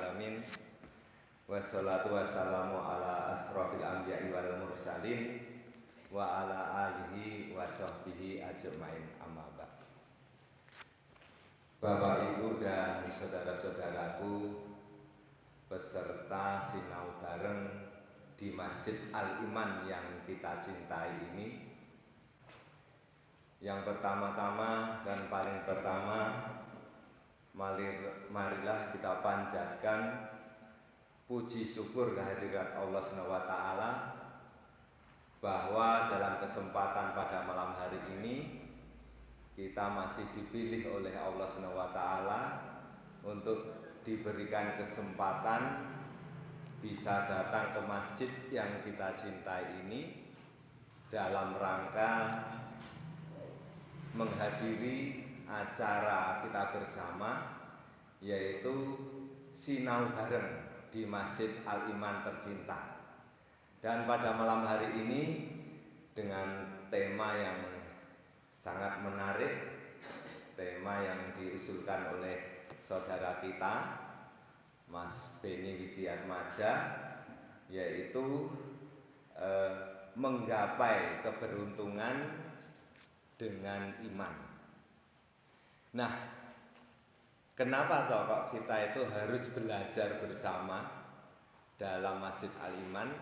alamin. Wassalatu wassalamu ala asrofil anbiya'i wal mursalin wa ala alihi wa sahbihi ajmain, amma ba'd. Bapak Ibu dan saudara-saudaraku peserta sinau bareng di Masjid Al-Iman yang kita cintai ini, yang pertama-tama dan paling pertama, marilah kita panjatkan puji syukur kehadirat Allah SWT bahwa dalam kesempatan pada malam hari ini kita masih dipilih oleh Allah SWT untuk diberikan kesempatan bisa datang ke masjid yang kita cintai ini dalam rangka menghadiri acara kita bersama, yaitu sinau bareng di Masjid Al-Iman tercinta. Dan pada malam hari ini dengan tema yang sangat menarik, tema yang diusulkan oleh saudara kita Mas Beni Widiatmaja, yaitu menggapai keberuntungan dengan iman. Nah, kenapa toh kok kita itu harus belajar bersama dalam Masjid Al-Iman?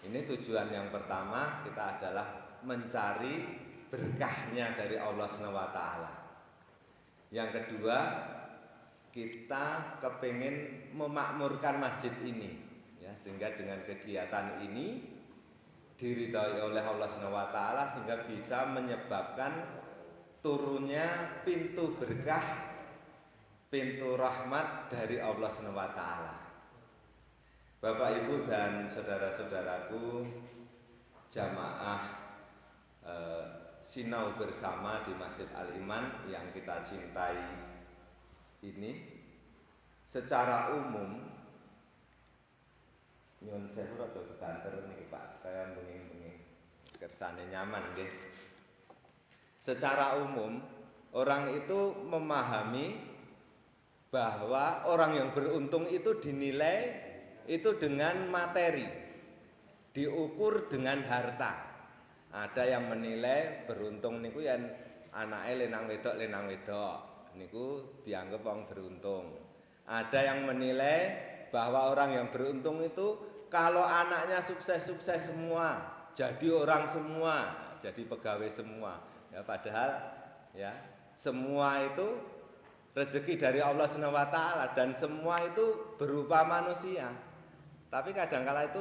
Ini tujuan yang pertama, kita adalah mencari berkahnya dari Allah SWT. Yang kedua, kita kepingin memakmurkan masjid ini, ya, sehingga dengan kegiatan ini diridhai oleh Allah SWT, sehingga bisa menyebabkan turunnya pintu berkah, pintu rahmat dari Allah SWT. Bapak Ibu dan saudara-saudaraku jamaah sinau bersama di Masjid Al-Iman yang kita cintai ini, secara umum nyun sewu rada kebanter niki Pak, kaya bengi-bengi kersane nyaman nggih. Secara umum orang itu memahami bahwa orang yang beruntung itu dinilai itu dengan materi, diukur dengan harta. Ada yang menilai beruntung niku yen anake lenang wedok niku dianggap wong beruntung. Ada yang menilai bahwa orang yang beruntung itu kalau anaknya sukses-sukses semua, jadi orang semua, jadi pegawai semua. Ya, padahal ya semua itu rezeki dari Allah SWT dan semua itu berupa manusia. Tapi kadang-kala itu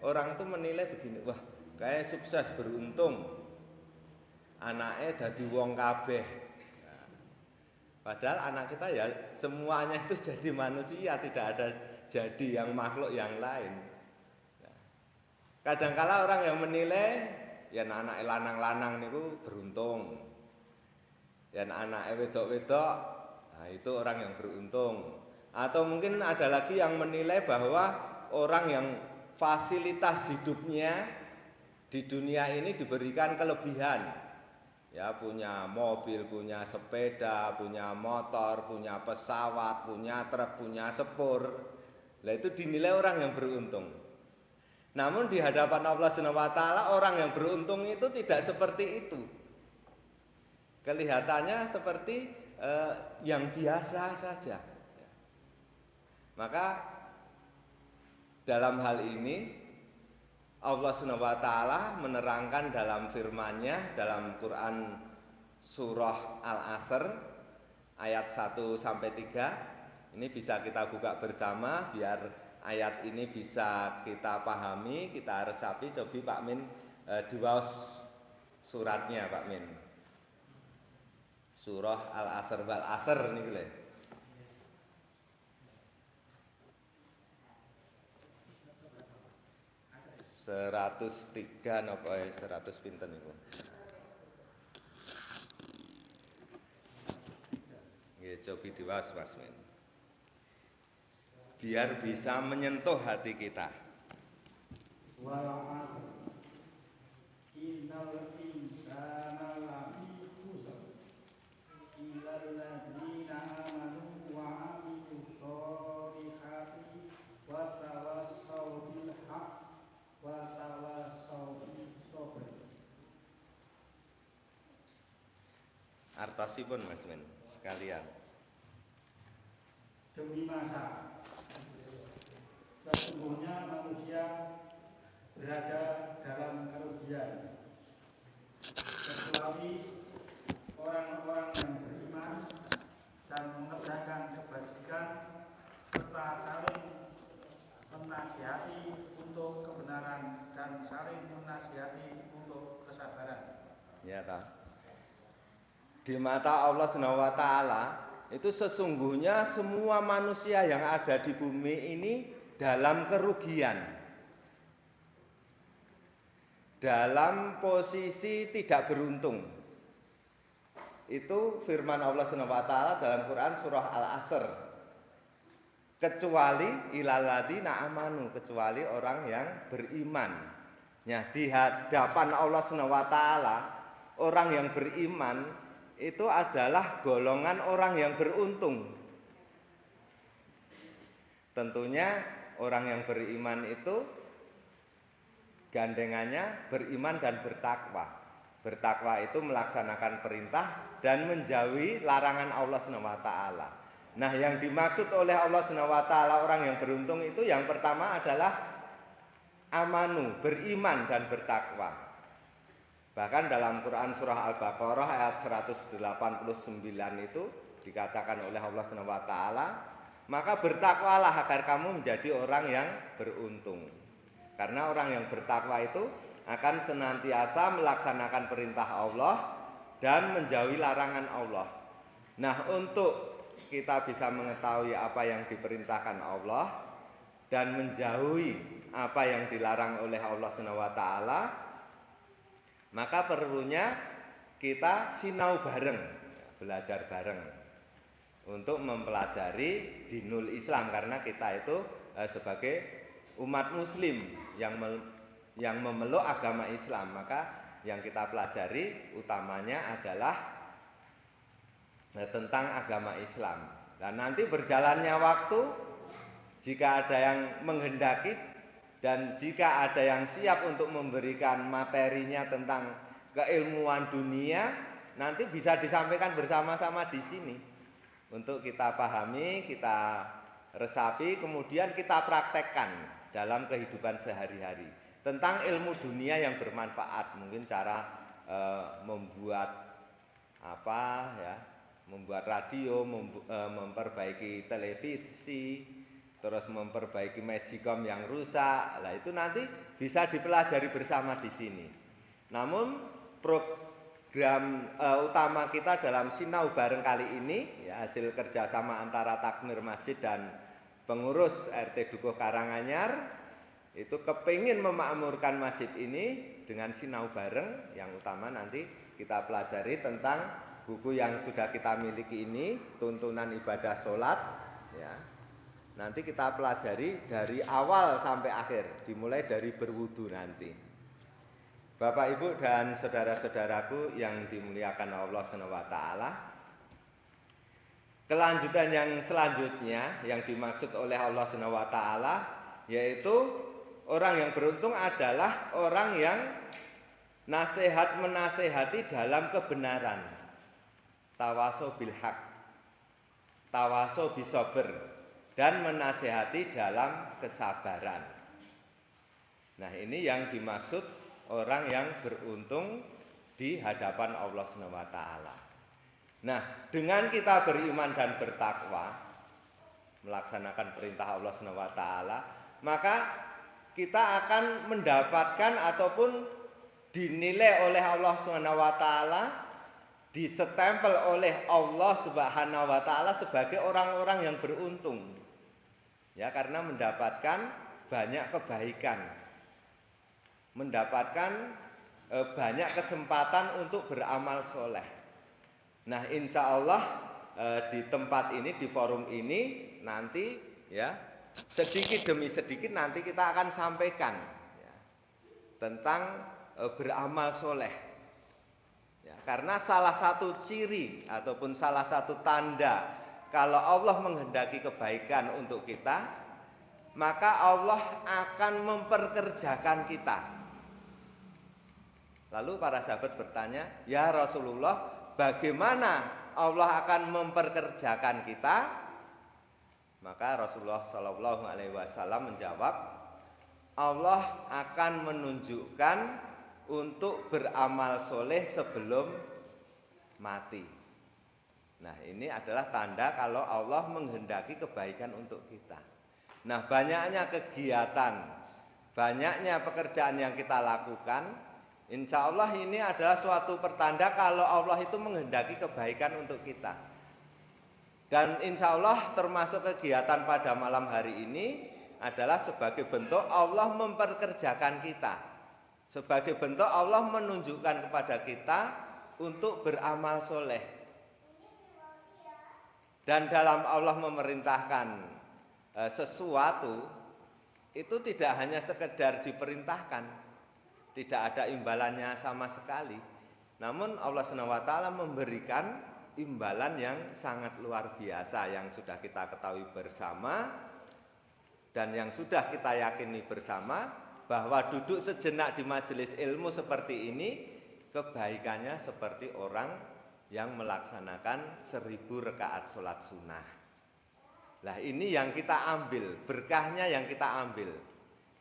orang itu menilai begini, wah kayak sukses beruntung, anaknya jadi wong kabeh. Nah, padahal anak kita ya semuanya itu jadi manusia, tidak ada jadi yang makhluk yang lain. Nah, kadang-kala orang yang menilai, ya anak lanang-lanang niku beruntung, ya anak wedok-wedok, nah itu orang yang beruntung. Atau mungkin ada lagi yang menilai bahwa orang yang fasilitas hidupnya di dunia ini diberikan kelebihan, ya punya mobil, punya sepeda, punya motor, punya pesawat, punya truk, punya sepur. Lah itu dinilai orang yang beruntung. Namun di hadapan Allah SWT orang yang beruntung itu tidak seperti itu. Kelihatannya seperti yang biasa saja. Maka dalam hal ini Allah SWT menerangkan dalam firman-Nya dalam Quran surah Al-Asr ayat 1 sampai 3. Ini bisa kita buka bersama biar ayat ini bisa kita pahami, kita resapi. Cobi Pak Min diwaos suratnya Pak Min. Surah Al-Asr wal Asr niku lho. 103 napa 100 pinten niku. Nggih, cobi diwaos Mas Min. Biar bisa menyentuh hati kita. Wal 'asr innal insana lafi khusr illal ladzina amanu wa 'amilus sholihat artosipun Mas Min sekalian. Demi masa, sesungguhnya manusia berada dalam kerugian, kecuali orang-orang yang beriman dan mengerjakan kebajikan serta saling menasihati untuk kebenaran dan saling menasihati untuk kesabaran. Ya tak? Di mata Allah Subhanahu wa taala itu sesungguhnya semua manusia yang ada di bumi ini dalam kerugian. Dalam posisi tidak beruntung. Itu firman Allah Subhanahu wa taala dalam Quran surah Al-Asr. Kecuali ilalladzina amanu, kecuali orang yang beriman. Ya, di hadapan Allah Subhanahu wa taala, orang yang beriman itu adalah golongan orang yang beruntung. Tentunya orang yang beriman itu gandengannya beriman dan bertakwa. Bertakwa itu melaksanakan perintah dan menjauhi larangan Allah Subhanahu wa taala. Nah, yang dimaksud oleh Allah Subhanahu wa taala orang yang beruntung itu yang pertama adalah amanu, beriman dan bertakwa. Bahkan dalam Quran surah Al-Baqarah ayat 189 itu dikatakan oleh Allah Subhanahu wa taala, maka bertakwalah agar kamu menjadi orang yang beruntung. Karena orang yang bertakwa itu akan senantiasa melaksanakan perintah Allah dan menjauhi larangan Allah. Nah, untuk kita bisa mengetahui apa yang diperintahkan Allah dan menjauhi apa yang dilarang oleh Allah Subhanahu wa taala, maka perlunya kita sinau bareng, belajar bareng untuk mempelajari dinul Islam, karena kita itu sebagai umat muslim yang memeluk agama Islam, maka yang kita pelajari utamanya adalah tentang agama Islam. Dan nanti berjalannya waktu, jika ada yang menghendaki dan jika ada yang siap untuk memberikan materinya tentang keilmuan dunia, nanti bisa disampaikan bersama-sama di sini untuk kita pahami, kita resapi, kemudian kita praktekkan dalam kehidupan sehari-hari tentang ilmu dunia yang bermanfaat. Mungkin cara membuat membuat radio, memperbaiki televisi, terus memperbaiki magicom yang rusak. Nah, itu nanti bisa dipelajari bersama di sini. Namun program utama kita dalam sinau bareng kali ini, ya, hasil kerjasama antara takmir masjid dan pengurus RT Dukuh Karanganyar, itu kepingin memakmurkan masjid ini dengan sinau bareng. Yang utama nanti kita pelajari tentang buku yang sudah kita miliki ini, tuntunan ibadah sholat, ya. Nanti kita pelajari dari awal sampai akhir, dimulai dari berwudu nanti. Bapak, Ibu, dan saudara-saudaraku yang dimuliakan Allah Subhanahu wa taala, kelanjutan yang selanjutnya yang dimaksud oleh Allah Subhanahu wa taala yaitu orang yang beruntung adalah orang yang menasehati dalam kebenaran. Tawaso bil haq, tawaso bisober, dan menasehati dalam kesabaran. Nah, ini yang dimaksud orang yang beruntung di hadapan Allah Subhanahu wa taala. Nah, dengan kita beriman dan bertakwa, melaksanakan perintah Allah Subhanahu wa taala, maka kita akan mendapatkan ataupun dinilai oleh Allah Subhanahu wa taala, disestempel oleh Allah Subhanahu wa taala sebagai orang-orang yang beruntung. Ya, karena mendapatkan banyak kebaikan. Mendapatkan banyak kesempatan untuk beramal soleh. Nah, insya Allah di tempat ini, di forum ini nanti, ya, sedikit demi sedikit nanti kita akan sampaikan, ya, tentang beramal soleh. Ya, karena salah satu ciri ataupun salah satu tanda kalau Allah menghendaki kebaikan untuk kita, maka Allah akan memperkerjakan kita. Lalu para sahabat bertanya, "Ya Rasulullah, bagaimana Allah akan memperkerjakan kita? Maka Rasulullah Shallallahu Alaihi Wasallam menjawab, Allah akan menunjukkan untuk beramal soleh sebelum mati. Nah, ini adalah tanda kalau Allah menghendaki kebaikan untuk kita. Nah, banyaknya kegiatan, banyaknya pekerjaan yang kita lakukan, insya Allah ini adalah suatu pertanda kalau Allah itu menghendaki kebaikan untuk kita. Dan insya Allah termasuk kegiatan pada malam hari ini adalah sebagai bentuk Allah memperkerjakan kita. Sebagai bentuk Allah menunjukkan kepada kita untuk beramal soleh. Dan dalam Allah memerintahkan sesuatu, itu tidak hanya sekedar diperintahkan, tidak ada imbalannya sama sekali. Namun Allah SWT memberikan imbalan yang sangat luar biasa yang sudah kita ketahui bersama dan yang sudah kita yakini bersama, bahwa duduk sejenak di majelis ilmu seperti ini kebaikannya seperti orang yang melaksanakan 1000 rakaat sholat sunnah. Nah, ini yang kita ambil, berkahnya yang kita ambil,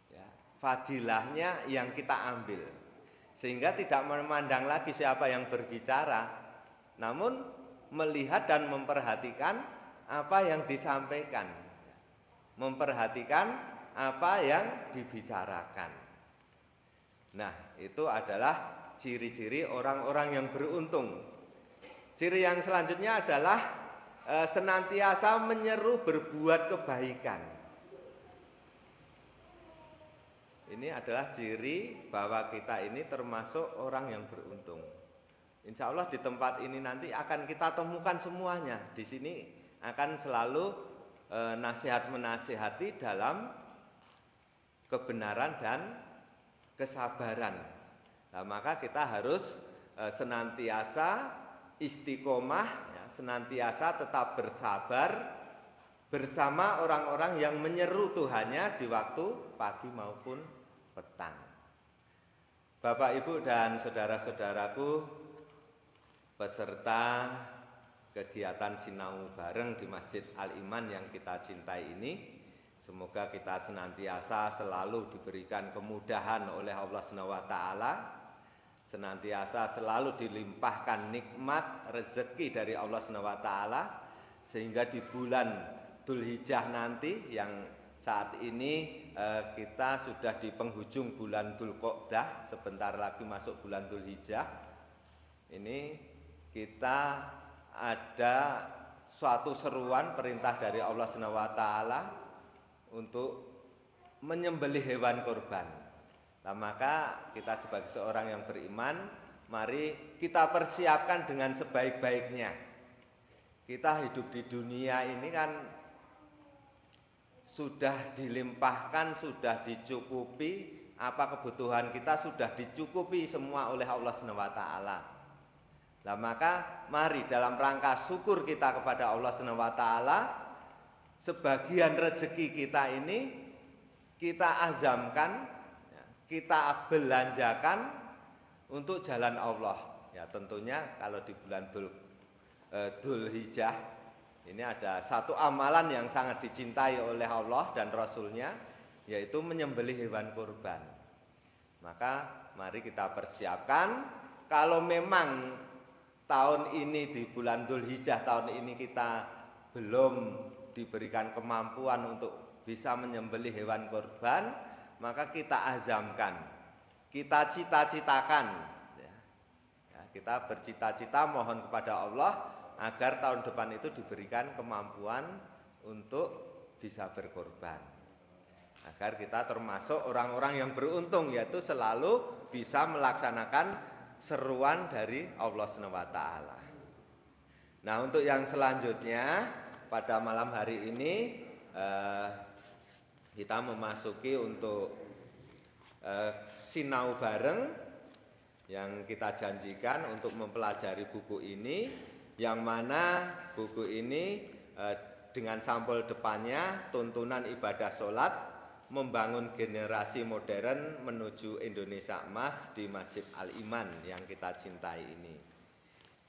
ya, fadilahnya yang kita ambil, sehingga tidak memandang lagi siapa yang berbicara, namun melihat dan memperhatikan apa yang disampaikan, memperhatikan apa yang dibicarakan. Nah, itu adalah ciri-ciri orang-orang yang beruntung. Ciri yang selanjutnya adalah senantiasa menyeru berbuat kebaikan. Ini adalah ciri bahwa kita ini termasuk orang yang beruntung. Insya Allah di tempat ini nanti akan kita temukan semuanya. Di sini akan selalu nasihat-menasihati dalam kebenaran dan kesabaran. Nah, maka kita harus senantiasa istiqomah, ya, senantiasa tetap bersabar bersama orang-orang yang menyeru Tuhannya di waktu pagi maupun petang. Bapak, Ibu, dan saudara-saudaraku, peserta kegiatan sinau bareng di Masjid Al-Iman yang kita cintai ini, semoga kita senantiasa selalu diberikan kemudahan oleh Allah SWT, senantiasa selalu dilimpahkan nikmat rezeki dari Allah SWT, sehingga di bulan Dzulhijjah nanti yang saat ini kita sudah di penghujung bulan Dzulqa'dah, sebentar lagi masuk bulan Dzulhijjah, ini kita ada suatu seruan perintah dari Allah SWT untuk menyembelih hewan kurban. Nah, maka kita sebagai seorang yang beriman, mari kita persiapkan dengan sebaik-baiknya. Kita hidup di dunia ini kan sudah dilimpahkan, sudah dicukupi, apa kebutuhan kita sudah dicukupi semua oleh Allah SWT. Nah, maka mari dalam rangka syukur kita kepada Allah SWT, sebagian rezeki kita ini kita azamkan, kita belanjakan untuk jalan Allah. Ya, tentunya kalau di bulan Dzulhijjah ini ada satu amalan yang sangat dicintai oleh Allah dan Rasulnya, yaitu menyembelih hewan kurban. Maka mari kita persiapkan. Kalau memang tahun ini di bulan Dzulhijjah tahun ini kita belum diberikan kemampuan untuk bisa menyembelih hewan kurban, maka kita azamkan, kita cita-citakan, ya, kita bercita-cita mohon kepada Allah agar tahun depan itu diberikan kemampuan untuk bisa berkorban, agar kita termasuk orang-orang yang beruntung, yaitu selalu bisa melaksanakan seruan dari Allah SWT. Nah, untuk yang selanjutnya pada malam hari ini kita memasuki untuk sinau bareng yang kita janjikan untuk mempelajari buku ini, yang mana buku ini dengan sampul depannya tuntunan ibadah sholat membangun generasi modern menuju Indonesia emas di Masjid Al-Iman yang kita cintai ini.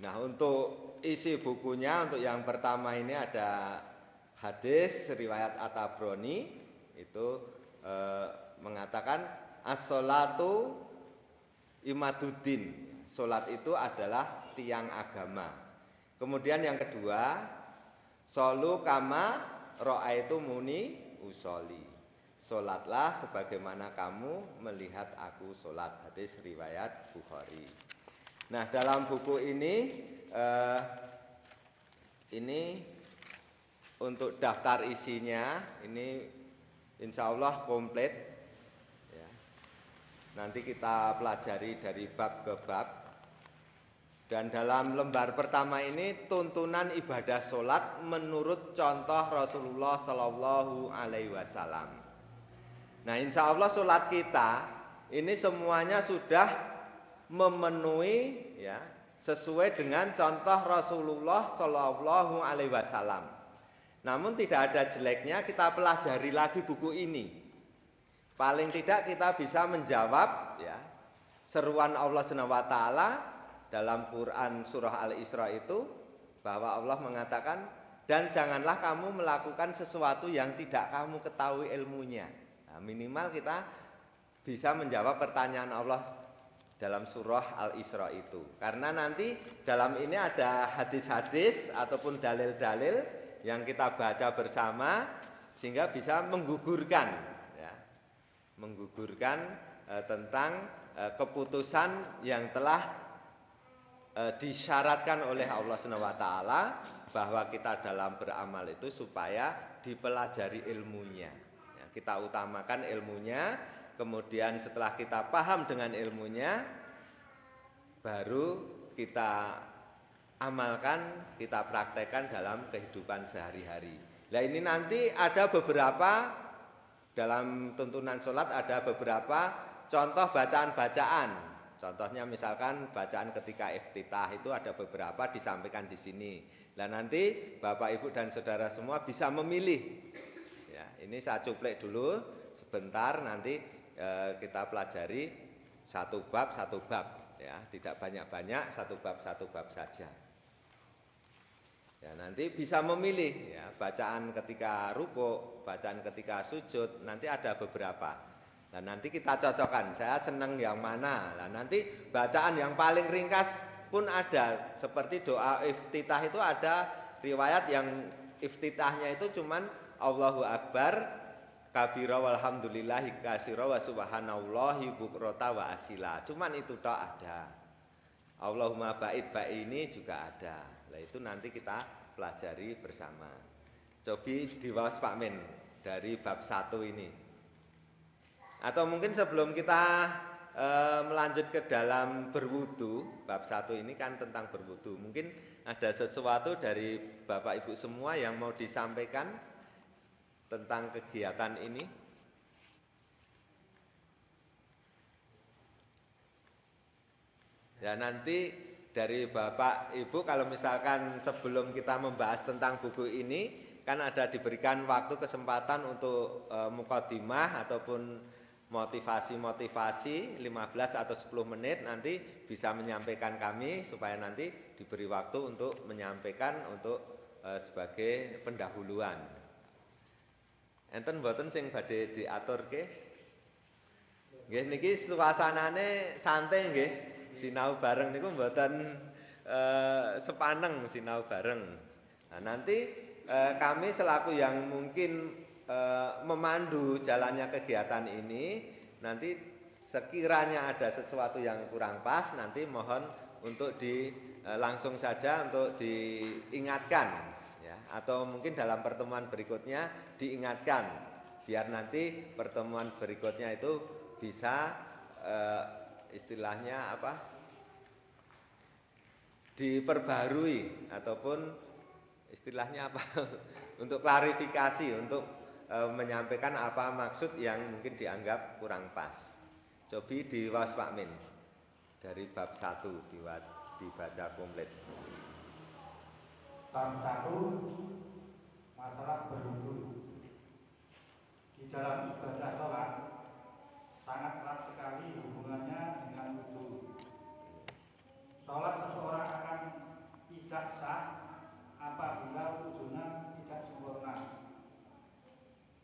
Nah, untuk isi bukunya untuk yang pertama ini ada hadis riwayat At-Tabrani itu mengatakan as-sholatu imaduddin. Salat itu adalah tiang agama. Kemudian yang kedua, sholu kama ra'aitumuni usolli. Salatlah sebagaimana kamu melihat aku salat. Hadis riwayat Bukhari. Nah, dalam buku ini untuk daftar isinya ini insya Allah komplit ya. Nanti kita pelajari dari bab ke bab. Dan dalam lembar pertama ini tuntunan ibadah sholat menurut contoh Rasulullah Shallallahu Alaihi Wasallam. Nah, insya Allah sholat kita ini semuanya sudah memenuhi ya sesuai dengan contoh Rasulullah Shallallahu Alaihi Wasallam. Namun tidak ada jeleknya kita pelajari lagi buku ini. Paling tidak kita bisa menjawab ya seruan Allah SWT dalam Quran surah Al-Isra itu bahwa Allah mengatakan dan janganlah kamu melakukan sesuatu yang tidak kamu ketahui ilmunya. Nah, minimal kita bisa menjawab pertanyaan Allah dalam surah Al-Isra itu. Karena nanti dalam ini ada hadis-hadis ataupun dalil-dalil yang kita baca bersama sehingga bisa menggugurkan ya, tentang keputusan yang telah disyaratkan oleh Allah SWT bahwa kita dalam beramal itu supaya dipelajari ilmunya ya, kita utamakan ilmunya, kemudian setelah kita paham dengan ilmunya baru kita amalkan, kita praktekkan dalam kehidupan sehari-hari. Nah, ini nanti ada beberapa dalam tuntunan sholat ada beberapa contoh bacaan-bacaan. Contohnya misalkan bacaan ketika iftitah itu ada beberapa disampaikan di sini. Nah, nanti Bapak Ibu dan Saudara semua bisa memilih. Ya, ini saya cuplek dulu sebentar nanti kita pelajari satu bab ya, tidak banyak-banyak, satu bab saja. Ya, nanti bisa memilih ya, bacaan ketika ruku, bacaan ketika sujud, nanti ada beberapa. Nah, nanti kita cocokkan, saya senang yang mana. Nah, nanti bacaan yang paling ringkas pun ada. Seperti doa iftitah itu ada riwayat yang iftitahnya itu cuman Allahu Akbar kabira walhamdulillahi katsira wa subhanallahi bukrota wa asila. Cuman itu tok ada. Allahumma ba'id ini juga ada. Nah, itu nanti kita pelajari bersama. Cobi diwaos Pak Min dari bab 1 ini. Atau mungkin sebelum kita melanjut ke dalam berwudu, bab 1 ini kan tentang berwudu. Mungkin ada sesuatu dari Bapak Ibu semua yang mau disampaikan tentang kegiatan ini. Ya, nanti dari Bapak Ibu kalau misalkan sebelum kita membahas tentang buku ini kan ada diberikan waktu kesempatan untuk mukadimah ataupun motivasi 15 atau 10 menit nanti bisa menyampaikan kami supaya nanti diberi waktu untuk menyampaikan untuk sebagai pendahuluan. Enten mboten sing badhe diaturke? Nggih niki suasanane santai nggih. Sinau bareng niku mboten sepaneng sinau bareng. Nah, nanti kami selaku yang mungkin memandu jalannya kegiatan ini, nanti sekiranya ada sesuatu yang kurang pas nanti mohon untuk langsung saja untuk diingatkan ya, atau mungkin dalam pertemuan berikutnya diingatkan biar nanti pertemuan berikutnya itu bisa istilahnya apa diperbarui ataupun istilahnya apa untuk klarifikasi untuk menyampaikan apa maksud yang mungkin dianggap kurang pas. Cobi diwaos Pak Min dari bab 1 dibaca komplit. Bab 1 masalah berwudu. Di dalam ibadah sholat sangat erat sekali hubungannya dengan wudu. Sholat seseorang akan tidak sah apabila wudunya tidak sempurna.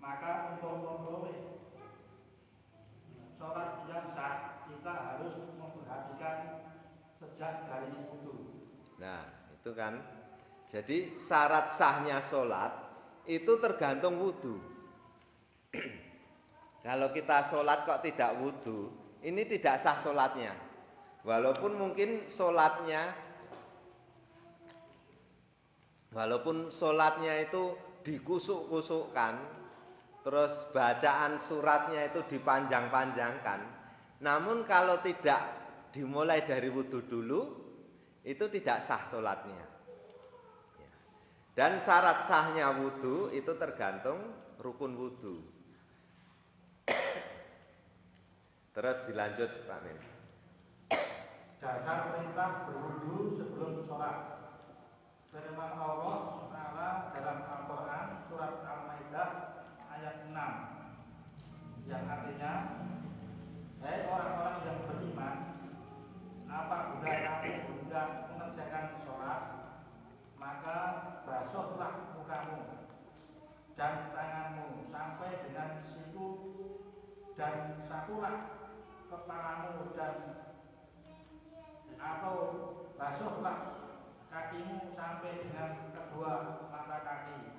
Maka untuk memperoleh sholat yang sah, kita harus memperhatikan sejak dari wudu. Nah, itu kan. Jadi syarat sahnya sholat itu tergantung wudu. Kalau kita sholat kok tidak wudu, ini tidak sah sholatnya. Walaupun mungkin sholatnya itu dikusuk-kusukkan, terus bacaan suratnya itu dipanjang-panjangkan, namun kalau tidak dimulai dari wudu dulu, itu tidak sah sholatnya. Dan syarat sahnya wudu itu tergantung rukun wudu. Terus dilanjut Pak Min. Dasar perintah berwudu sebelum sholat. Firman Allah SWT dalam Al-Quran surat Al-Maidah ayat 6 yang artinya, hai orang-orang yang beriman, apabila kamu hendak mengerjakan sholat, maka basuhlah mukamu dan tanganmu sampai dengan siku, dan sapulah kepalamu, dan atau basuhlah kakimu sampai dengan kedua mata kaki.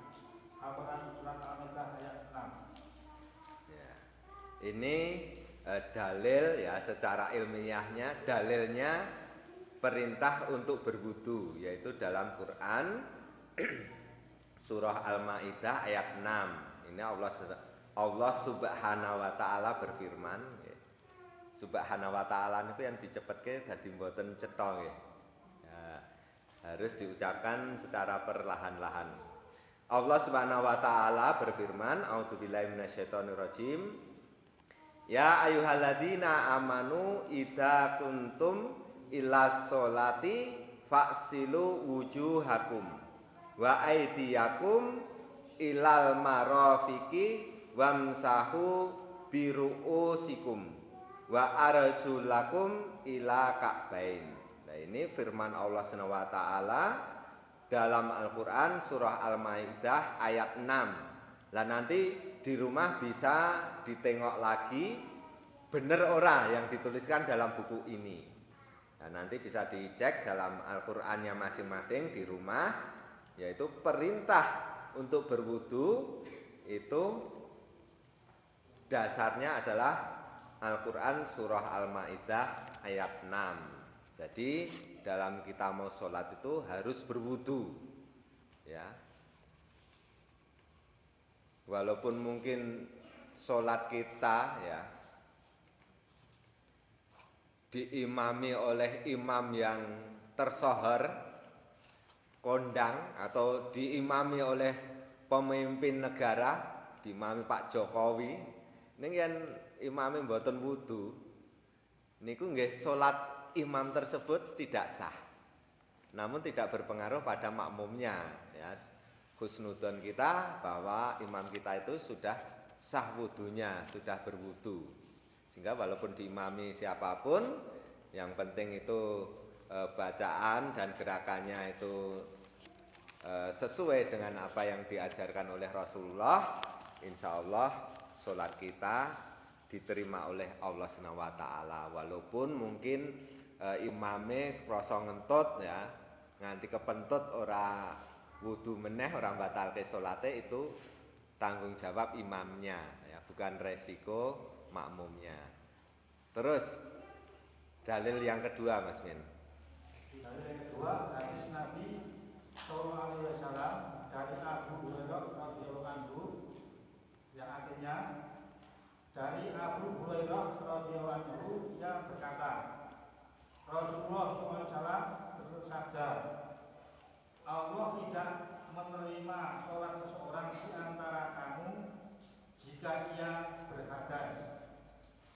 Al-Quran surat Al-Maidah ayat 6. Ya. Ini dalil ya, secara ilmiahnya dalilnya perintah untuk berwudu, yaitu dalam Quran surah Al-Maidah ayat 6. Ini Allah Subhanahu wa taala berfirman, ya. Subhanahu wa taala itu yang dicepetke dadi mboten cetha nggih. Ya, harus diucapkan secara perlahan-lahan. Allah Subhanahu wa taala berfirman, a'udzubillahi minasyaitonirrajim. Ya ayyuhalladzina amanu idza kuntum ilas sholati faksilu wujuhakum wa aydiyakum ilal marafiqi wamsahu biru'usikum wa arjulakum ila ka'bain. Nah, ini firman Allah Subhanahu wa taala dalam Al-Qur'an surah Al-Maidah ayat 6. Lah nanti di rumah bisa ditengok lagi bener ora yang dituliskan dalam buku ini. Nah, nanti bisa dicek dalam Al-Qur'annya masing-masing di rumah, yaitu perintah untuk berwudu itu dasarnya adalah Al-Quran surah Al-Maidah ayat 6. Jadi dalam kita mau sholat itu harus berwudu, ya. Walaupun mungkin sholat kita ya diimami oleh imam yang tersohor, kondang, atau diimami oleh pemimpin negara, diimami Pak Jokowi, ini kan imame mboten wudu, niku nggih salat imam tersebut tidak sah. Namun tidak berpengaruh pada makmumnya, ya. Husnudon kita bahwa imam kita itu sudah sah wudunya, sudah berwudu. Sehingga walaupun diimami siapapun, yang penting itu bacaan dan gerakannya itu sesuai dengan apa yang diajarkan oleh Rasulullah, insya Allah sholat kita diterima oleh Allah Subhanahu wa taala. Walaupun mungkin imame krasa ngentut ya, nganti kepentut ora wudu meneh, ora batalke salate, itu tanggung jawab imamnya ya, bukan resiko makmumnya. Terus dalil yang kedua Mas Min. Dalil yang kedua, hadis Nabi sallallahu alaihi wasallam dari Abu Hurairah radhiyallahu anhu, yang artinya, dari Abu Hurairah radhiyallahu anhu yang berkata, Rasulullah SAW bersabda, Allah tidak menerima sholat seseorang di antara kamu jika ia berhadas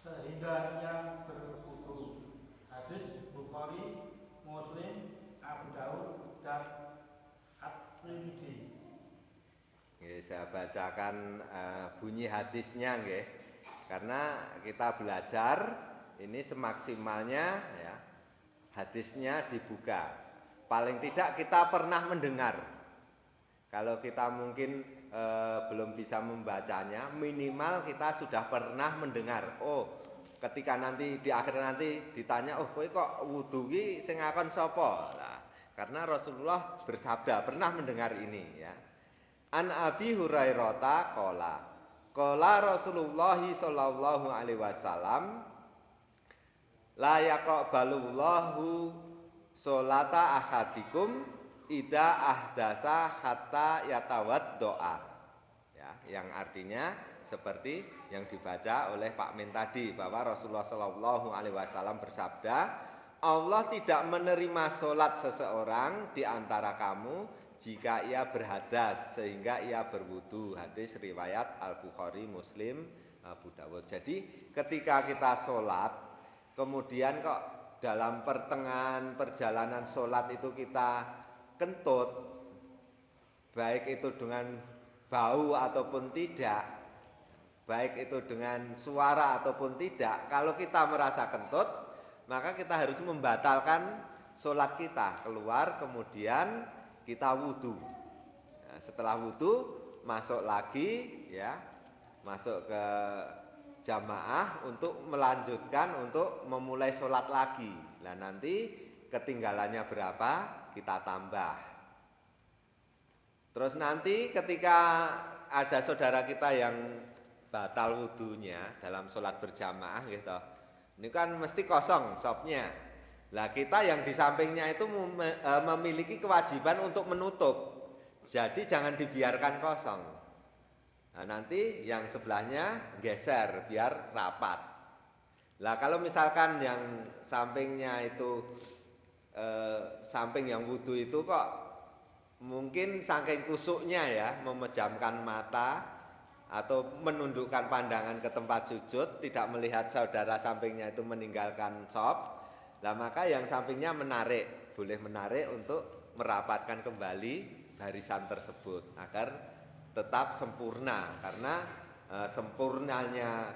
sehingga ia berwudu. Hadis Bukhari, Muslim, Abu Daud, dan At-Tirmidzi. Saya bacakan bunyi hadisnya nggih. Karena kita belajar ini semaksimalnya ya, hadisnya dibuka. Paling tidak kita pernah mendengar. Kalau kita mungkin belum bisa membacanya, minimal kita sudah pernah mendengar. Oh, ketika nanti di akhir nanti ditanya, oh kowe kok wudu ki sing ngakon sapa? Nah, karena Rasulullah bersabda, pernah mendengar ini ya. An Abi Hurairah qala Rasulullah sallallahu alaihi wasallam la yaqbalullahu sholata ahadikum ida ahdasa hatta yatawaddoa. Ya, yang artinya seperti yang dibaca oleh Pak Min tadi, bahwa Rasulullah Shallallahu Alaihi Wasallam bersabda, Allah tidak menerima sholat seseorang di antara kamu jika ia berhadas sehingga ia berwudu. Hadis riwayat Al Bukhari, Muslim, Abu Dawud. Jadi ketika kita sholat, kemudian kok dalam pertengahan perjalanan sholat itu kita kentut, baik itu dengan bau ataupun tidak, baik itu dengan suara ataupun tidak, kalau kita merasa kentut, maka kita harus membatalkan sholat kita, keluar kemudian kita wudu. Nah, setelah wudu masuk lagi ya, masuk ke jamaah untuk melanjutkan, untuk memulai sholat lagi. Nah nanti ketinggalannya berapa kita tambah. Terus nanti ketika ada saudara kita yang batal wudunya dalam sholat berjamaah gitu, ini kan mesti kosong shopnya. Lah kita yang di sampingnya itu memiliki kewajiban untuk menutup. Jadi jangan dibiarkan kosong. Nah, nanti yang sebelahnya geser biar rapat. Lah kalau misalkan yang sampingnya itu samping yang wudu itu kok mungkin saking kusuknya ya, memejamkan mata atau menundukkan pandangan ke tempat sujud, tidak melihat saudara sampingnya itu meninggalkan shop. Lah maka yang sampingnya menarik, boleh menarik untuk merapatkan kembali barisan tersebut agar tetap sempurna, karena sempurnanya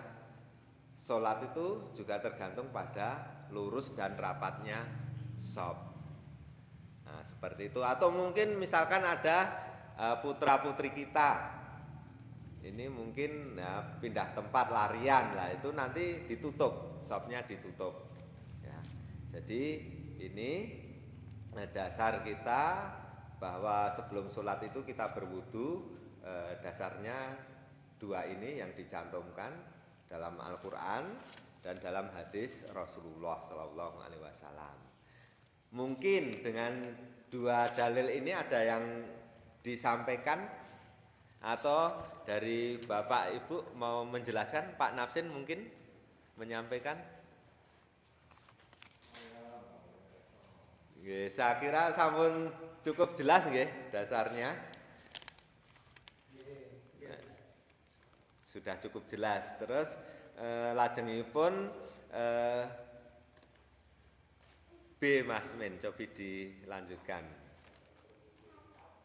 sholat itu juga tergantung pada lurus dan rapatnya shop. Nah, seperti itu. Atau mungkin misalkan ada putra putri kita, ini mungkin ya, pindah tempat larian, lah itu nanti ditutup, shopnya ditutup. Ya, jadi ini dasar kita bahwa sebelum sholat itu kita berwudu. Dasarnya dua ini yang dicantumkan dalam Al-Quran dan dalam hadis Rasulullah Sallallahu Alaihi Wasallam. Mungkin dengan dua dalil ini ada yang disampaikan atau dari Bapak Ibu mau menjelaskan? Pak Nafsin mungkin menyampaikan. Saya kira sampun cukup jelas nggih dasarnya. Sudah cukup jelas. Terus lajengipun B Mas Min, coba dilanjutkan.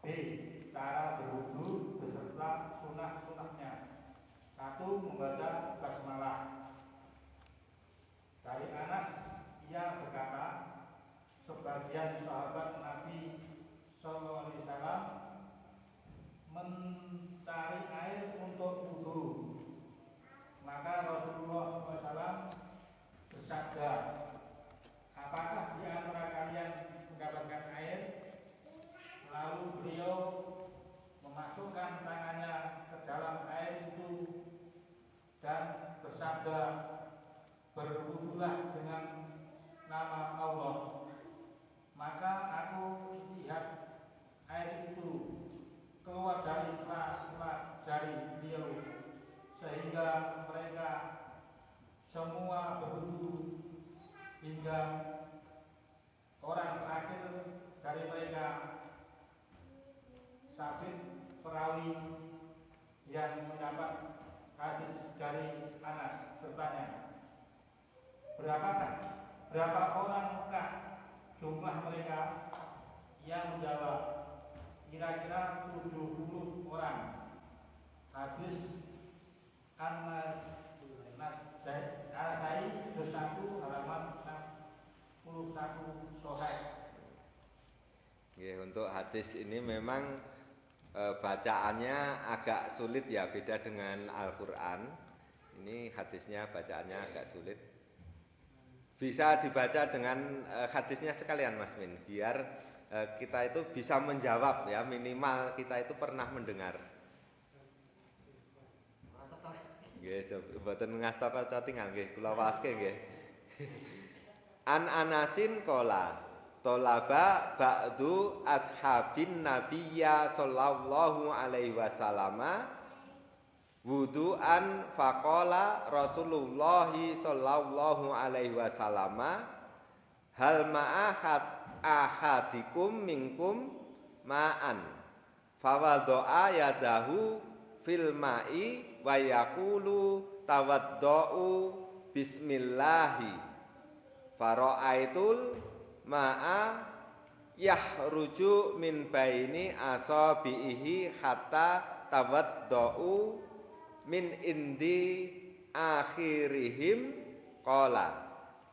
B. Cara berwudu beserta sunah-sunahnya. 1. Membaca basmalah. Dari Anas ia berkata, sebagian sahabat Nabi Sallallahu Alaihi Wasallam mencari air untuk wudu. Maka Rasulullah SAW bersabda, apakah di antara kalian mendapatkan air? Lalu beliau memasukkan tangannya ke dalam air itu dan bersabda, berwudulah dengan nama Allah. Maka aku lihat air itu keluar dari sela-sela jari beliau, sehingga mereka semua berwudu hingga orang terakhir dari mereka, Sabit perawi yang mendapat hadis dari Anas, bertanya, berapa orangkah jumlah mereka? Yang menjawab, kira-kira 70 orang. Hadis An-Nasai juz 1 halaman 61 Sahih. Untuk hadis ini memang bacaannya agak sulit ya, beda dengan Al-Qur'an. Ini hadisnya bacaannya agak sulit. Bisa dibaca dengan hadisnya sekalian Mas Min, biar kita itu bisa menjawab ya, minimal kita itu pernah mendengar. Nggih, mboten ngasta tinggal nggih, kula waske nggih. An Anasin qala tolaba ba'du ashabin nabiyya sallallahu alaihi wasallam wudu'an faqala Rasulullah sallallahu alaihi wasallam hal ma'ahad ahadikum minkum ma'an fawadha'a yadahu fil ma'i wa yaqulu tawaddau bismillahi fara'aitul ma'a yahruju min baini asabihi hatta tawaddau min indi akhirihim qala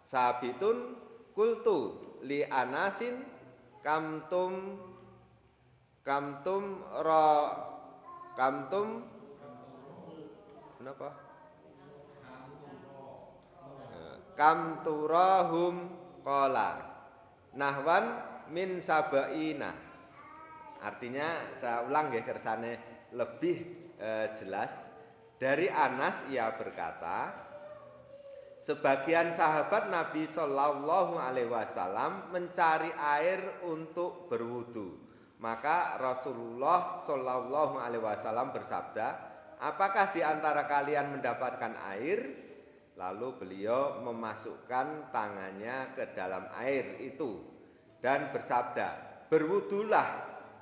sabitun qultu li Anasin kamtum napa kamturahum qala nahwan min sabaina. Artinya saya ulang ya kersane lebih jelas. Dari Anas ia berkata, sebagian sahabat Nabi Shallallahu Alaihi Wasallam mencari air untuk berwudu. Maka Rasulullah Shallallahu Alaihi Wasallam bersabda, apakah di antara kalian mendapatkan air? Lalu beliau memasukkan tangannya ke dalam air itu dan bersabda, berwudulah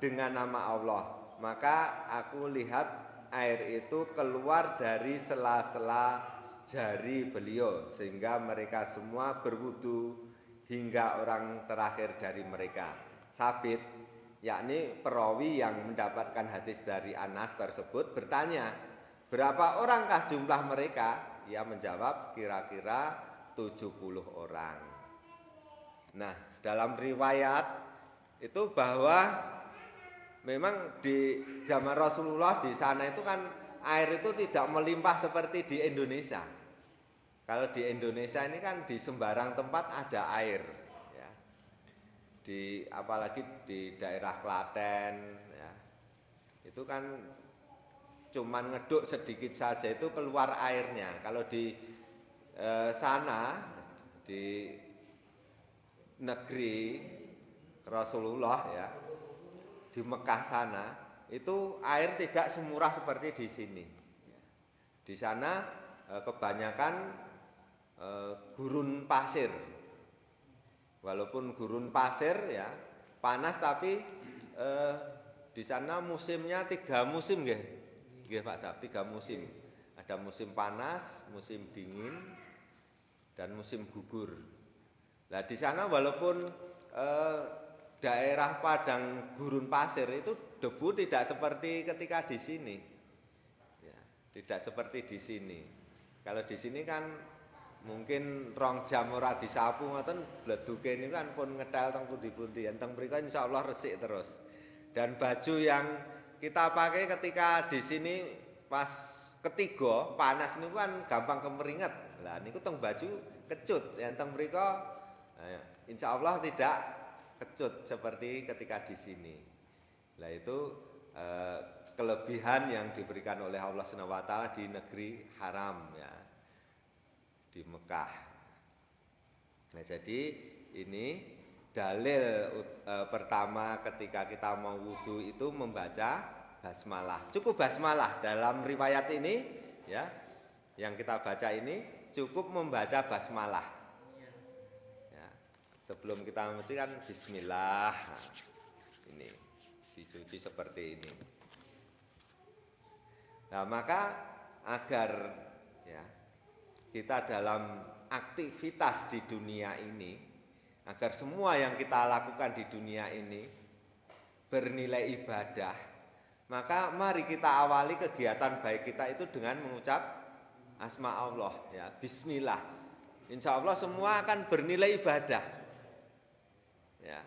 dengan nama Allah. Maka aku lihat air itu keluar dari sela-sela jari beliau sehingga mereka semua berwudu hingga orang terakhir dari mereka. Sabit, yakni perawi yang mendapatkan hadis dari Anas tersebut bertanya, berapa orangkah jumlah mereka? Ia menjawab kira-kira 70 orang. Nah, dalam riwayat itu bahwa memang di zaman Rasulullah di sana itu kan air itu tidak melimpah seperti di Indonesia. Kalau di Indonesia ini kan di sembarang tempat ada air, ya. Apalagi di daerah Klaten, ya. Itu kan cuman ngeduk sedikit saja itu keluar airnya. Kalau di sana di negeri Rasulullah ya, di Mekah sana itu air tidak semurah seperti di sini. Di sana kebanyakan gurun pasir. Walaupun gurun pasir ya panas, tapi di sana musimnya 3 musim nggih. Nggih Pak Sab, 3 musim. Ada musim panas, musim dingin, dan musim gugur. Nah di sana walaupun daerah padang gurun pasir itu debu tidak seperti ketika di sini, ya, tidak seperti di sini. Kalau di sini kan mungkin 2 jam ora disapu ngoten bleduke niku kan pun ngetel teng pundi-pundi, teng mriko insyaallah resik terus. Dan baju yang kita pakai ketika di sini pas ketiga panas niku kan gampang kemeringet. Lah niku teng baju kecut, yen teng mriko insyaallah tidak kecut seperti ketika di sini. Lah itu kelebihan yang diberikan oleh Allah Subhanahu wa taala di negeri haram ya, di Mekah. Nah, jadi ini dalil pertama ketika kita mau wudu itu membaca basmalah. Cukup basmalah dalam riwayat ini ya, yang kita baca ini cukup membaca basmalah. Ya, sebelum kita mencuci kan bismillah. Nah, ini dicuci seperti ini. Nah, maka agar ya kita dalam aktivitas di dunia ini, agar semua yang kita lakukan di dunia ini bernilai ibadah, maka mari kita awali kegiatan baik kita itu dengan mengucap asma Allah ya, bismillah. Insya Allah semua akan bernilai ibadah. Ya.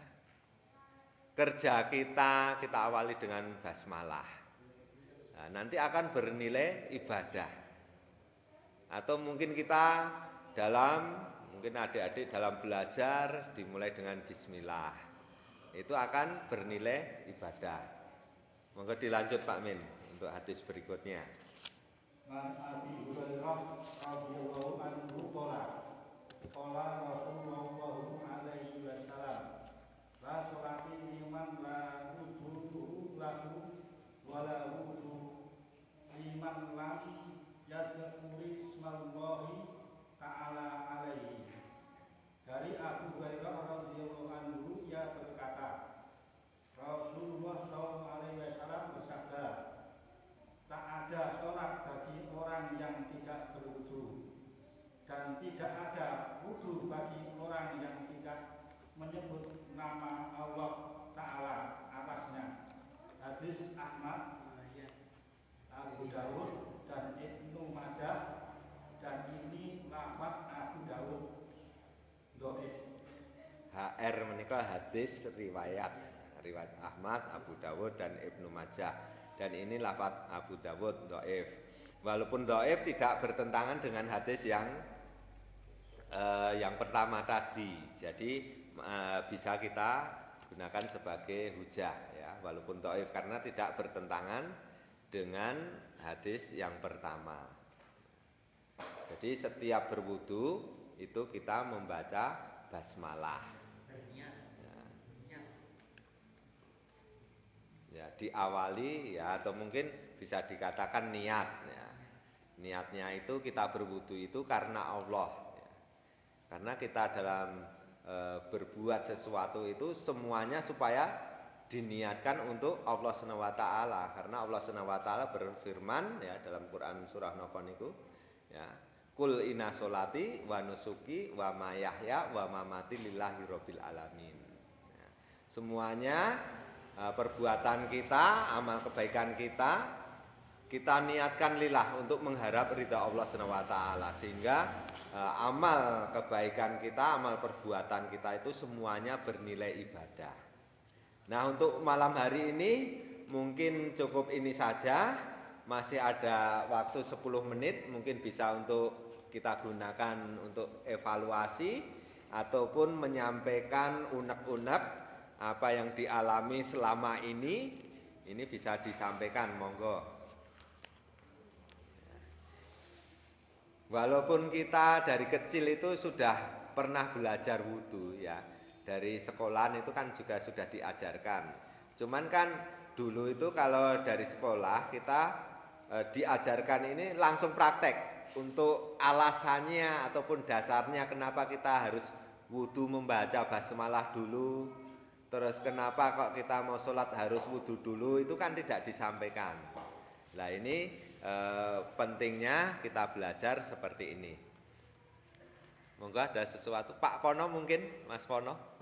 kerja kita awali dengan basmalah. Nah, nanti akan bernilai ibadah. Atau mungkin kita mungkin adik-adik dalam belajar dimulai dengan bismillah. Itu akan bernilai ibadah. Monggo dilanjut Pak Min untuk hadis berikutnya. Man Abi Hurairah radhiyallahu anhu qala Rasulullah alaihi wasallam la sholati liman la wudu lahu wa la wudu liman lam yadhkuri ismallahi ta'ala alaihi. Dari Abu Hurairah radhiyallahu anhu ia berkata, Rasulullah SAW bersabda, tak ada sholat bagi orang yang tidak berwudu, dan tidak ada wudu bagi orang yang tidak menyebut nama Allah Ta'ala atasnya. Hadis Ahmad, Abu Dawud, dan Ibnu Majah, dan ini lafaz Abu Dawud. HR menika hadis riwayat Ahmad, Abu Dawud dan Ibnu Majah, dan ini lafaz Abu Dawud dhaif. Walaupun dhaif tidak bertentangan dengan hadis yang pertama tadi. Jadi bisa kita gunakan sebagai hujah ya, walaupun dhaif karena tidak bertentangan dengan hadis yang pertama. Jadi setiap berwudu itu kita membaca basmalah. Ya, diawali ya, atau mungkin bisa dikatakan niat ya. Niatnya itu kita berwudu itu karena Allah ya. Karena kita dalam berbuat sesuatu itu semuanya supaya diniatkan untuk Allah Subhanahu wa taala, karena Allah Subhanahu wa taala berfirman ya dalam Quran surah Napa niku ya, Kul inna sholati wa nusuki wa mayahya wa mamati lillahi rabbil alamin. Ya, semuanya perbuatan kita, amal kebaikan kita niatkan lillah untuk mengharap ridha Allah Subhanahu wa taala, sehingga amal kebaikan kita, amal perbuatan kita itu semuanya bernilai ibadah. Nah, untuk malam hari ini mungkin cukup ini saja. Masih ada waktu 10 menit, mungkin bisa untuk kita gunakan untuk evaluasi ataupun menyampaikan unek-unek apa yang dialami selama ini bisa disampaikan, monggo. Walaupun kita dari kecil itu sudah pernah belajar wudu ya, dari sekolahan itu kan juga sudah diajarkan. Cuman kan dulu itu kalau dari sekolah kita diajarkan ini langsung praktek untuk alasannya ataupun dasarnya kenapa kita harus wudu membaca basmalah dulu. Terus kenapa kok kita mau sholat harus wudu dulu, itu kan tidak disampaikan. Nah ini pentingnya kita belajar seperti ini. Monggo ada sesuatu, Pak Pono mungkin, Mas Pono.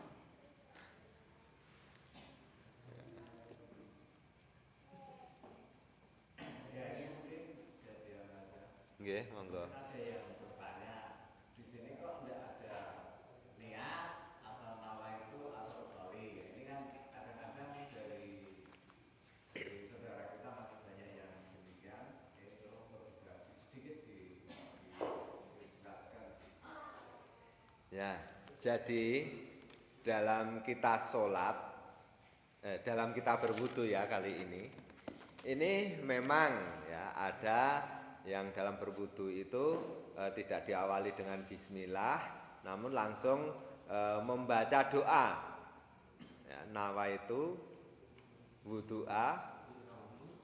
Ya ini mungkin jadi aja. Nggih, monggo. Ada yang bertanya, di sini kok tidak ada niat atau nawaitu atau qauli. Ini kan kadang-kadang dari saudara kita masih banyak yang demikian. Ini tolong bisa sedikit dijelaskan. Ya, jadi dalam kita sholat, dalam kita berwudu ya kali ini memang ya ada yang dalam berwudu itu tidak diawali dengan bismillah, namun langsung membaca doa. Ya, nawaitu wudu'a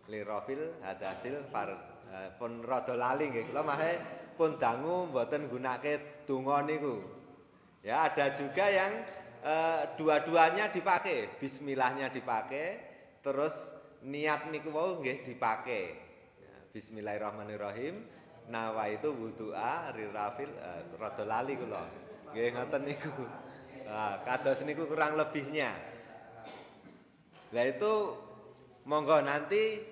lirofil hadasil pun rada lali nggih, kula mahe pun dangu mboten gunake donga niku. Ya, ada juga yang dua-duanya dipakai, bismillahnya dipakai, terus niat niku wau nggih dipakai. Ya, bismillahirrahmanirrahim, nawaitu wudu'a lirafil rada lali kula. Nggih ngoten niku. Nah, kados niku kurang lebihnya. Lah itu monggo nanti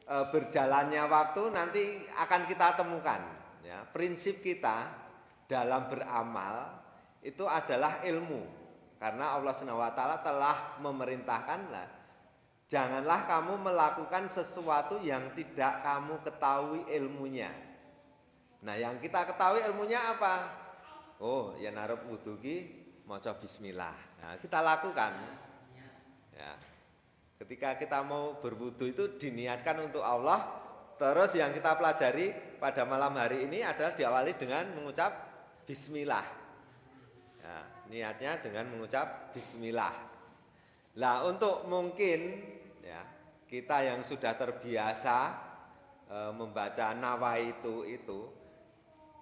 berjalannya waktu nanti akan kita temukan ya, prinsip kita dalam beramal itu adalah ilmu. Karena Allah SWT telah memerintahkanlah, janganlah kamu melakukan sesuatu yang tidak kamu ketahui ilmunya. Nah, yang kita ketahui ilmunya apa? Oh, ya naruh wudu ki maca bismillah. Nah, kita lakukan. Ya. Ketika kita mau berwudu itu diniatkan untuk Allah. Terus yang kita pelajari pada malam hari ini adalah diawali dengan mengucap bismillah. Ya, niatnya dengan mengucap bismillah. Lah, untuk mungkin ya, kita yang sudah terbiasa membaca nawaitu itu,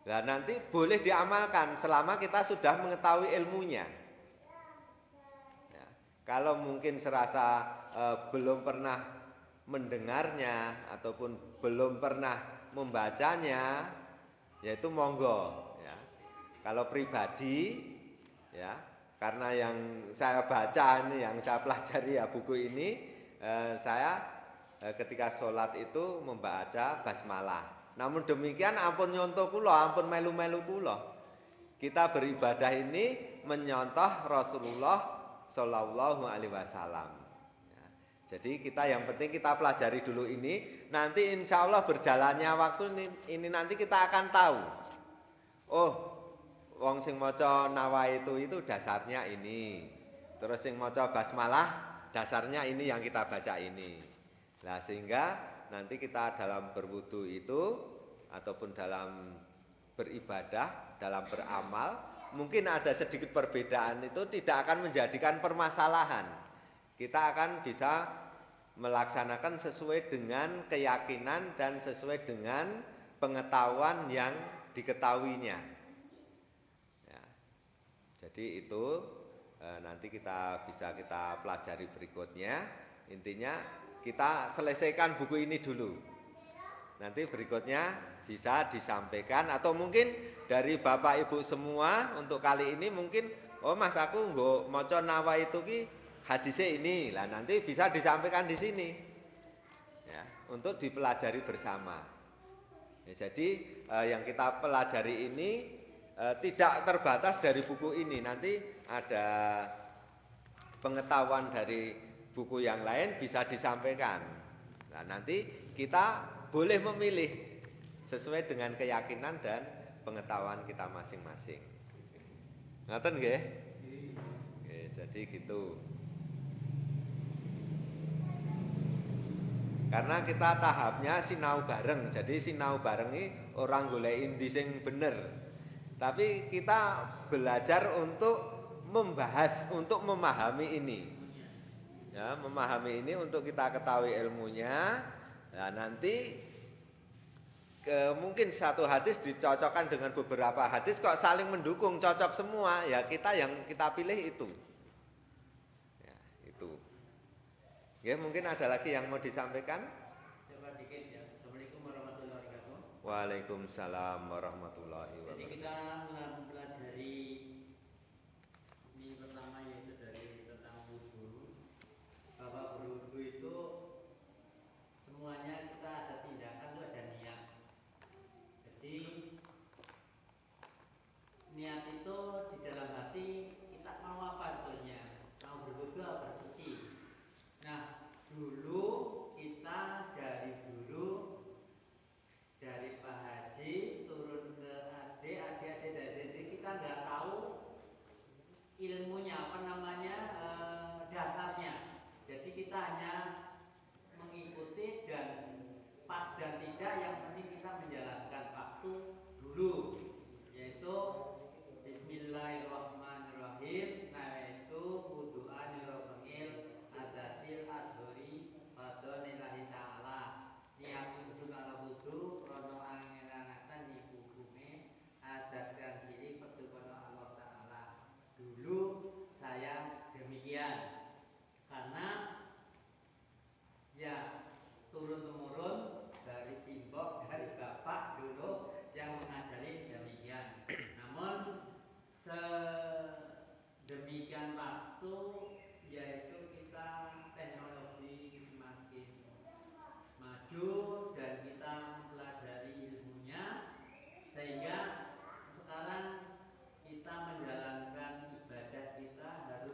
lah nanti boleh diamalkan selama kita sudah mengetahui ilmunya. Ya, kalau mungkin serasa belum pernah mendengarnya ataupun belum pernah membacanya, yaitu monggo ya. Kalau pribadi ya, karena yang saya baca ini, yang saya pelajari ya buku ini, saya ketika sholat itu membaca basmalah. Namun demikian ampun nyontoh kula, ampun melu-melu kula. Kita beribadah ini menyontoh Rasulullah Shallallahu Alaihi Wasallam. Jadi kita yang penting kita pelajari dulu ini. Nanti insya Allah berjalannya waktu ini nanti kita akan tahu. Oh, wong sing maca nawaitu itu dasarnya ini. Terus sing maca basmalah dasarnya ini yang kita baca ini. Nah, sehingga nanti kita dalam berwudu itu ataupun dalam beribadah, dalam beramal, mungkin ada sedikit perbedaan itu tidak akan menjadikan permasalahan. Kita akan bisa melaksanakan sesuai dengan keyakinan dan sesuai dengan pengetahuan yang diketahuinya. Ya. Jadi itu nanti kita bisa kita pelajari berikutnya. Intinya kita selesaikan buku ini dulu. Nanti berikutnya bisa disampaikan atau mungkin dari Bapak Ibu semua untuk kali ini mungkin Mas aku nggo maca nawaitu ki hadisnya ini, lah nanti bisa disampaikan di sini, ya, untuk dipelajari bersama. Ya, jadi yang kita pelajari ini tidak terbatas dari buku ini, nanti ada pengetahuan dari buku yang lain bisa disampaikan. Nah, nanti kita boleh memilih sesuai dengan keyakinan dan pengetahuan kita masing-masing. Ngoten nggih? Oke, jadi gitu. Karena kita tahapnya sinau bareng. Jadi sinau bareng ini orang golek endi sing bener. Tapi kita belajar untuk membahas, untuk memahami ini. Ya, memahami ini untuk kita ketahui ilmunya. Nah, nanti mungkin satu hadis dicocokkan dengan beberapa hadis kok saling mendukung, cocok semua. Ya, kita yang kita pilih itu. Ya, itu. Ya, mungkin ada lagi yang mau disampaikan? Coba dikit ya. Assalamualaikum warahmatullahi wabarakatuh. Waalaikumsalam warahmatullahi wabarakatuh. Jadi kita mempelajari ini pertama yaitu dari tentang wudu. Bahwa berwudu itu semuanya kita ada tindakan itu ada niat. Jadi niat itu di dalam hati kita mau apa sebetulnya? Mau berwudu atau bersuci? Nah, dulu kita dari Pak Haji turun ke adik dari kita nggak tahu ilmunya apa namanya dasarnya. Jadi kita hanya mengikuti dan pas dan tidak, yang penting kita menjalankan waktu dulu, yaitu Bismillahirrahmanirrahim. Nah, itu wudu'an lirobengil adasil ashori fadolillahi ta'ala. Niat wudu ala wudu krono angen-angetan di hukume adaskan diri perdukono Allah Ta'ala. Dulu saya demikian, karena ya turun-temurun dari simbok, dari bapak dulu yang mengajari demikian. Namun sedemikian waktu, yaitu kita teknologi semakin maju dan kita mempelajari ilmunya, sehingga sekarang kita menjalankan ibadah kita harus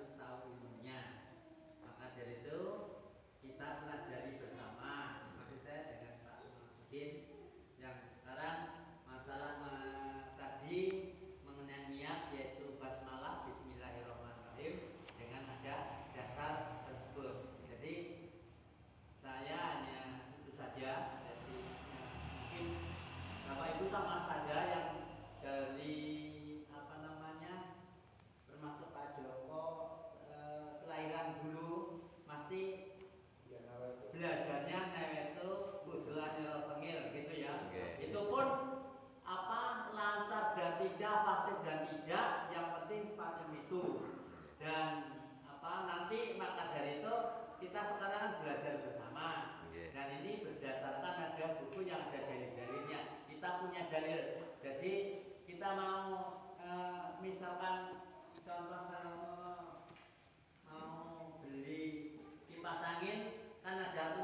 ada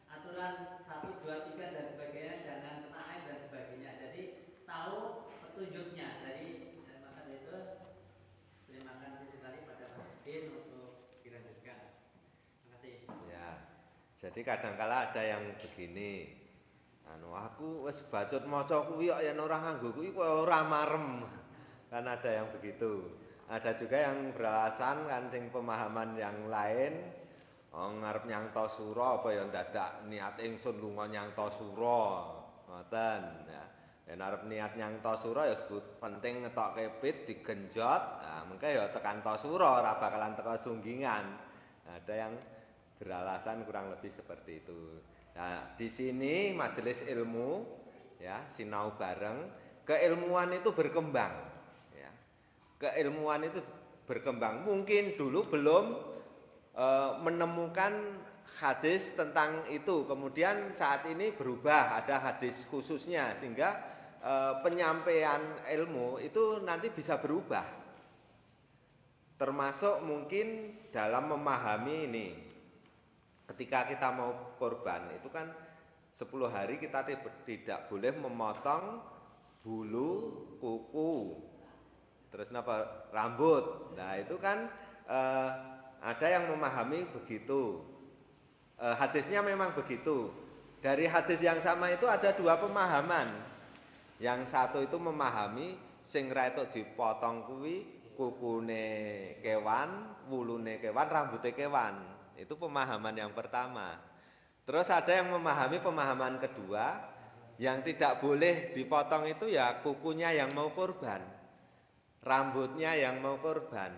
aturan 1, 2, 3 dan sebagainya, jangan kena air dan sebagainya. Jadi tahu petunjuknya. Dari maka itu terima kasih sekali pada Pak Udin untuk dilanjutkan. Terima kasih. Ya. Jadi kadangkala ada yang begini. Aku wis bacut maca kuwi kok yen ora nganggo kuwi kok ora marem. Kan ada yang begitu. Ada juga yang beralasan kan sing pemahaman yang lain, ngarep nyangta sura apa ya dadak niat ingsun lunga nyangta sura. Ngoten ya. Yen arep niat nyangta sura ya penting ngetokke pit digenjot. Nah, mengke ya tekan ta sura ora bakalan teka sunggingan. Ada yang beralasan kurang lebih seperti itu. Nah, di sini majelis ilmu ya, sinau bareng, keilmuan itu berkembang ya. Keilmuan itu berkembang. Mungkin dulu belum menemukan hadis tentang itu. Kemudian saat ini berubah, ada hadis khususnya sehingga penyampaian ilmu itu nanti bisa berubah. Termasuk mungkin dalam memahami ini. Ketika kita mau korban itu kan 10 hari kita tidak boleh memotong bulu, kuku, terus apa rambut. Nah itu kan ada yang memahami begitu. Hadisnya memang begitu. Dari hadis yang sama itu ada dua pemahaman. Yang satu itu memahami sing ra entuk dipotong kuwi kukune kewan, wulune kewan, rambute kewan. Itu pemahaman yang pertama. Terus ada yang memahami pemahaman kedua, yang tidak boleh dipotong itu ya kukunya yang mau korban, rambutnya yang mau korban,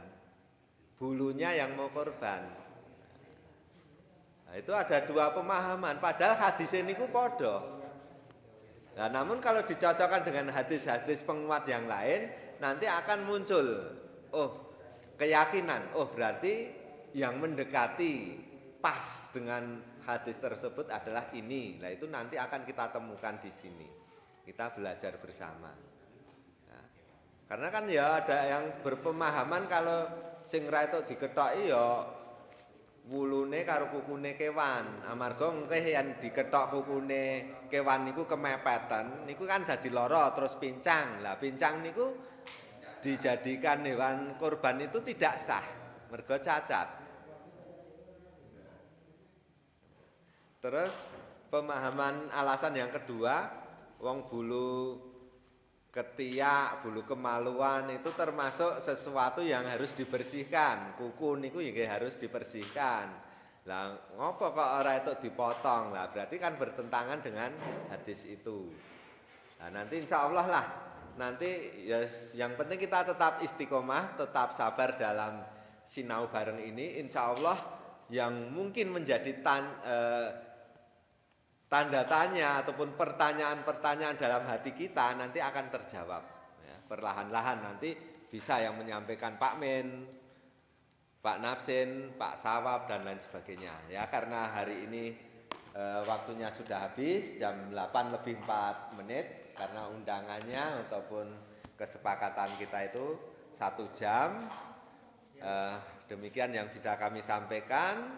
bulunya yang mau korban. Nah, itu ada dua pemahaman, padahal hadis ini ku podo. Nah, namun kalau dicocokkan dengan hadis-hadis penguat yang lain, nanti akan muncul, keyakinan, berarti yang mendekati pas dengan hadis tersebut adalah ini. Nah, itu nanti akan kita temukan di sini. Kita belajar bersama. Nah, karena kan ya ada yang berpemahaman kalau sing ra itu diketoki ya wulune karo kukune kewan. Amarga engke yen diketok kukune kewan niku kemepeten, niku kan dadi lara terus pincang. Lah pincang niku dijadikan hewan kurban itu tidak sah, mergo cacat. Terus pemahaman alasan yang kedua, wong bulu ketiak, bulu kemaluan itu termasuk sesuatu yang harus dibersihkan. Kuku niku ya harus dibersihkan. Lah ngopo kok ora itu dipotong? Lah berarti kan bertentangan dengan hadis itu. Nah, nanti insya Allah lah. Nanti ya yang penting kita tetap istiqomah, tetap sabar dalam sinau bareng ini. Insya Allah yang mungkin menjadi tanda tanya ataupun pertanyaan-pertanyaan dalam hati kita nanti akan terjawab ya, perlahan-lahan nanti bisa yang menyampaikan Pak Men, Pak Nafsin, Pak Sawab dan lain sebagainya ya, karena hari ini waktunya sudah habis jam 8:04 karena undangannya ataupun kesepakatan kita itu 1 jam. Demikian yang bisa kami sampaikan,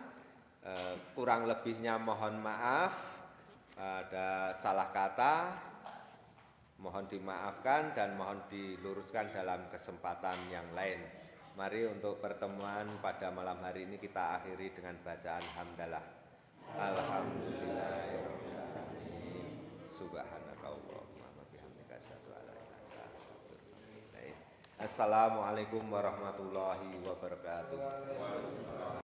kurang lebihnya mohon maaf. Ada salah kata, mohon dimaafkan dan mohon diluruskan dalam kesempatan yang lain. Mari untuk pertemuan pada malam hari ini kita akhiri dengan bacaan hamdalah. Alhamdulillahirabbil alamin. Subhanakallahumma wa bihamdika asyhadu an la ilaha illa anta astaghfiruka wa atubu ilaik. Assalamualaikum warahmatullahi wabarakatuh.